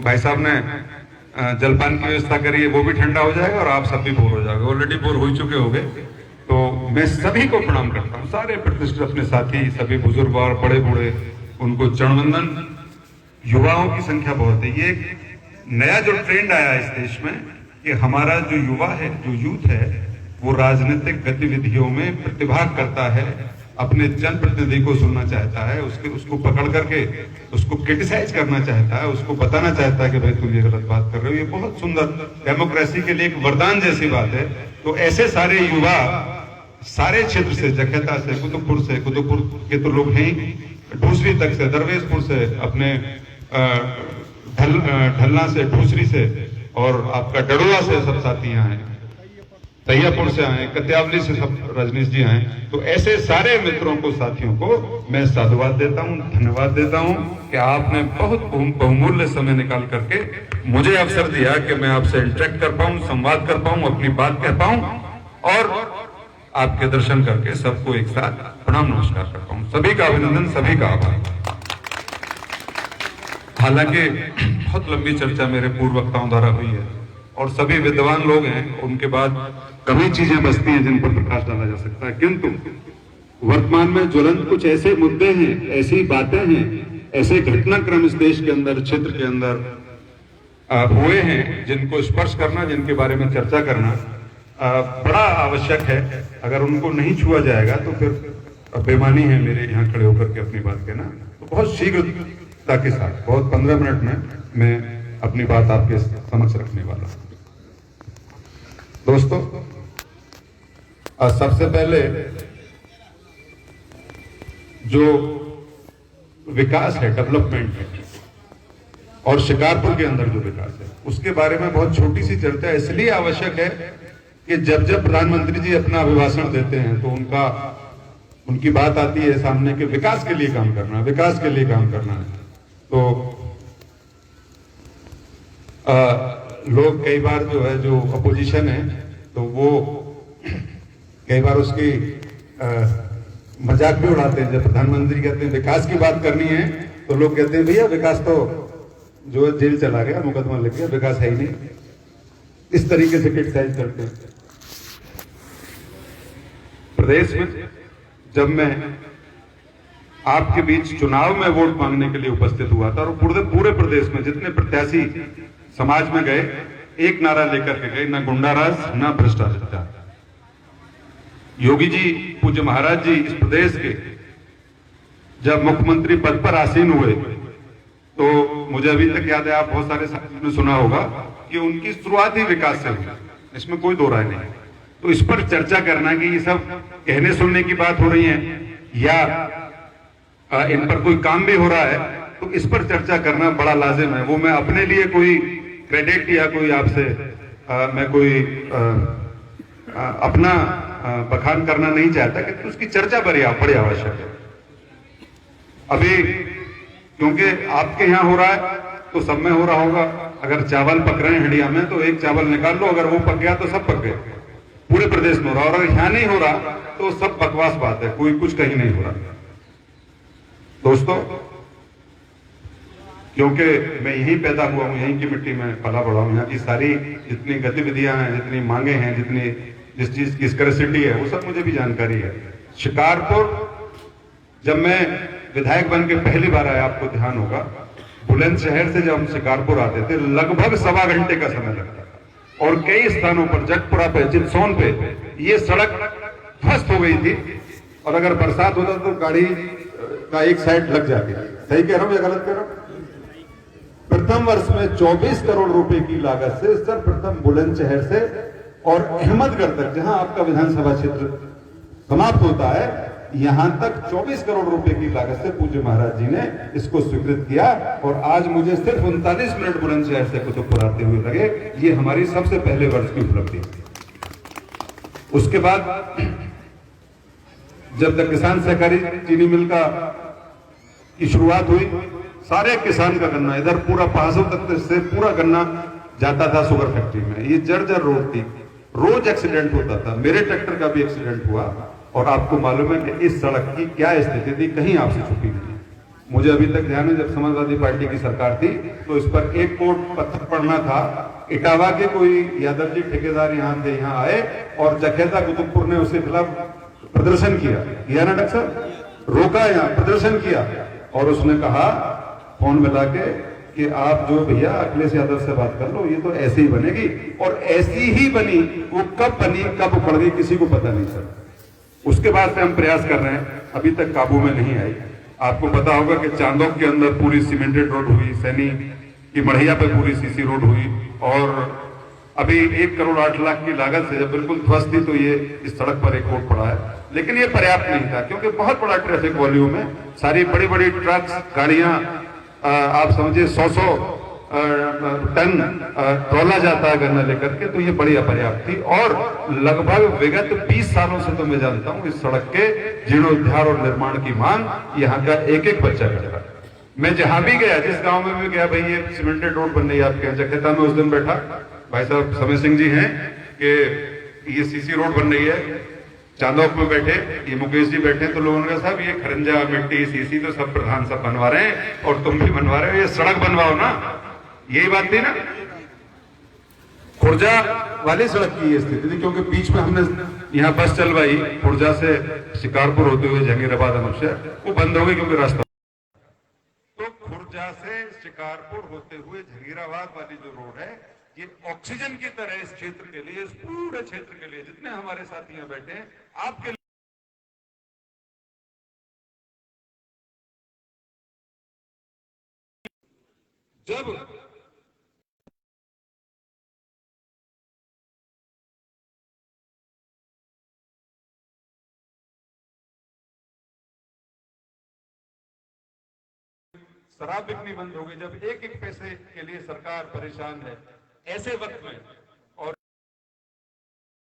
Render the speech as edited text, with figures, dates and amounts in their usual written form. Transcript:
भाई साहब ने जलपान की व्यवस्था करी है, वो भी ठंडा हो जाएगा और आप सब भी बोर हो जाओगे, ऑलरेडी बोर हो चुके होंगे। तो मैं सभी को प्रणाम करता हूँ, सारे प्रतिष्ठित अपने साथी, सभी बुजुर्ग और बड़े बूढ़े, उनको चरणवंदन। युवाओं की संख्या बहुत है। ये एक नया जो ट्रेंड आया है इस देश में कि हमारा जो युवा है, जो यूथ है, वो राजनीतिक गतिविधियों में प्रतिभाग करता है, अपने जनप्रतिनिधि को सुनना चाहता है, उसको पकड़ करके उसको क्रिटिसाइज करना चाहता है, उसको बताना चाहता है कि भाई तुम ये गलत बात कर रहे हो। ये बहुत सुंदर, डेमोक्रेसी के लिए एक वरदान जैसी बात है। तो ऐसे सारे युवा सारे क्षेत्र से, जखेता से, कुतुबपुर के तो लोग हैं, ढूसरी तक से, दरवेशपुर से, अपने ढलना से, ढूसरी से, और आपका डडोला से सब साथी यहाँ हैं, तैयापुर से आए, कत्यावली से सब रजनीश जी आए। तो ऐसे सारे मित्रों को, साथियों को मैं साधुवाद देता हूं, धन्यवाद देता हूं कि आपने बहुत बहुमूल्य समय निकाल करके मुझे अवसर दिया कि मैं आपसे इंटरेक्ट कर पाऊं, संवाद कर पाऊं, अपनी बात कह पाऊं और आपके दर्शन करके सबको एक साथ प्रणाम नमस्कार कर पाऊं। सभी का अभिनंदन, सभी का आभार। हालांकि बहुत लंबी चर्चा मेरे पूर्व वक्ताओं द्वारा हुई है और सभी विद्वान लोग हैं, उनके बाद कई चीजें बचती हैं जिन पर प्रकाश डाला जा सकता है, किंतु वर्तमान में ज्वलंत कुछ ऐसे मुद्दे हैं, ऐसी बातें हैं, ऐसे घटनाक्रम इस देश के अंदर, क्षेत्र के अंदर हुए हैं जिनको स्पर्श करना, जिनके बारे में चर्चा करना बड़ा आवश्यक है। अगर उनको नहीं छुआ जाएगा तो फिर बेमानी है मेरे यहाँ खड़े होकर के अपनी बात कहना। तो बहुत शीघ्रता के साथ, बहुत 15 मिनट में मैं अपनी बात आपके समक्ष रखने वाला हूं। दोस्तों, सबसे पहले जो विकास है, डेवलपमेंट है, और शिकारपुर के अंदर जो विकास है, उसके बारे में बहुत छोटी सी चर्चा इसलिए आवश्यक है कि जब जब प्रधानमंत्री जी अपना अभिभाषण देते हैं तो उनकी बात आती है सामने कि विकास के लिए काम करना, विकास के लिए काम करना है। तो लोग कई बार जो है, जो अपोजिशन है, तो वो कई बार उसकी मजाक भी उड़ाते हैं। जब प्रधानमंत्री कहते हैं विकास की बात करनी है तो लोग कहते हैं भैया विकास तो जो जेल चला गया, मुकदमा लग गया, विकास है ही नहीं। इस तरीके से क्रिटिसाइज करते हैं। प्रदेश में जब मैं आपके बीच चुनाव में वोट मांगने के लिए उपस्थित हुआ था और पूरे प्रदेश में जितने प्रत्याशी समाज में गए, एक नारा लेकर के गए, ना गुंडाराज, ना भ्रष्टाचार। योगी जी, पूज्य महाराज जी इस प्रदेश के जब मुख्यमंत्री पद पर आसीन हुए तो मुझे अभी तक याद है, आप बहुत सारे साथियों ने सुना होगा कि उनकी शुरुआत ही विकास से हुई, इसमें कोई दो राय नहीं। तो इस पर चर्चा करना कि ये सब कहने सुनने की बात हो रही है या इन पर कोई काम भी हो रहा है, तो इस पर चर्चा करना बड़ा लाजिम है। वो मैं अपने लिए कोई क्रेडिट या कोई आपसे मैं कोई अपना बखान करना नहीं चाहता कि तो उसकी चर्चा बड़ी आवश्यक है। अभी क्योंकि आपके यहाँ हो रहा है तो सब में हो रहा होगा। अगर चावल पक रहे हैं हंडिया में तो एक चावल निकाल लो, अगर वो पक गया तो सब पक गए। पूरे प्रदेश में हो रहा, और अगर यहाँ नहीं हो रहा तो सब बकवास बात है, कोई कुछ कहीं नहीं हो रहा। दोस्तों, क्योंकि मैं यहीं पैदा हुआ हूं, यहीं की मिट्टी में पला बड़ा हूं, यहाँ की सारी जितनी गतिविधियां हैं, जितनी मांगे हैं, जिस चीज की स्कैरसिटी है, वो सब मुझे भी जानकारी है। शिकारपुर जब मैं विधायक बन के पहली बार आया, आपको ध्यान होगा, बुलंदशहर से जब हम शिकारपुर आते थे लगभग 1.25 घंटे का समय लगता था, और कई स्थानों पर, जटपुरा पे, चित्सौन पे, ये सड़क ध्वस्त हो गई थी, और अगर बरसात होता तो गाड़ी का एक साइड लग जाती। सही कह रहा हूं या गलत कह रहा हूं? प्रथम वर्ष में 24 करोड़ रुपए की लागत से सर्वप्रथम बुलंदशहर से और अहमदगढ़ तक, जहां आपका विधानसभा क्षेत्र समाप्त होता है, यहां तक 24 करोड़ रुपए की लागत से पूज्य महाराज जी ने इसको स्वीकृत किया। और आज मुझे सिर्फ 39 मिनट बुलंदशहर से कुतुबपुर आते हुए लगे। ये हमारी सबसे पहले वर्ष की उपलब्धि। उसके बाद जब तक किसान सहकारी चीनी मिल की शुरुआत हुई, सारे किसान का गन्ना, इधर पूरा पहासों तक से पूरा गन्ना जाता था शुगर फैक्ट्री में। ये जर्जर रोड थी, रोज एक्सीडेंट होता था। मेरे ट्रैक्टर का भी एक्सीडेंट हुआ, और आपको मालूम है कि इस सड़क की क्या स्थिति थी, कहीं आपसे छुपी नहीं। मुझे अभी तक ध्यान है जब समाजवादी पार्टी की सरकार थी तो इस पर एक कोट पत्थर पड़ना था। इटावा के कोई यादव जी ठेकेदार यहाँ थे, यहाँ आए और जखेदा कुतुबपुर ने उसके खिलाफ प्रदर्शन किया ना डॉक्टर साहब, रोका, यहाँ प्रदर्शन किया और उसने कहा फोन मिला के कि आप जो भैया अखिलेश यादव से बात कर लो, ये तो ऐसे ही बनेगी। और ऐसी ही बनी, वो कब बनी कब उखड़ गई किसी को पता नहीं सर। उसके बाद से हम प्रयास कर रहे हैं, अभी तक काबू में नहीं आई। आपको पता होगा कि चांदोक के अंदर पूरी सीमेंटेड रोड हुई, सैनी की मढ़िया पे पूरी सीसी रोड हुई और अभी 1 करोड़ 8 लाख की लागत से जब बिल्कुल ध्वस्त थी तो ये इस सड़क पर एक रोड पड़ा है। लेकिन ये पर्याप्त नहीं था क्योंकि बहुत बड़ा ट्रैफिक वॉल्यूम है, सारी बड़ी बड़ी ट्रक्स गाड़ियां, आप समझिए 100 टन तोला जाता है गन्ना लेकर के, तो ये बड़ी अपर्याप्त थी। और लगभग विगत 20 सालों से तो मैं जानता हूं इस सड़क के जीर्णोद्धार और निर्माण की मांग यहाँ का एक एक बच्चा करता है। मैं जहां भी गया, जिस गांव में भी गया, भाई ये सीमेंटेड रोड बन रही है आपके जखेता में, उस दिन बैठा भाई साहब समय सिंह जी हैं कि ये सीसी रोड बन रही है, चांदोक में बैठे ये मुकेश जी बैठे, तो लोगों ने कहा साहब ये खरंजा मिट्टी सीसी तो सब प्रधान सब बनवा रहे हैं और तुम भी बनवा रहे हो, ये सड़क बनवाओ ना। यही बात थी ना, खुर्जा वाली सड़क की ये स्थिति थी क्योंकि बीच में हमने यहाँ बस चलवाई खुर्जा से शिकारपुर होते हुए जहांगीराबाद अमृतसर, वो बंद हो गई क्योंकि रास्ता, तो खुर्जा से शिकारपुर होते हुए जहांगीराबाद वाली जो रोड है ये ऑक्सीजन की तरह इस क्षेत्र के लिए, इस पूरे क्षेत्र के लिए, जितने हमारे साथी यहाँ बैठे हैं आपके लिए जब शराब बिकनी बंद हो गई, जब एक एक पैसे के लिए सरकार परेशान है, ऐसे वक्त में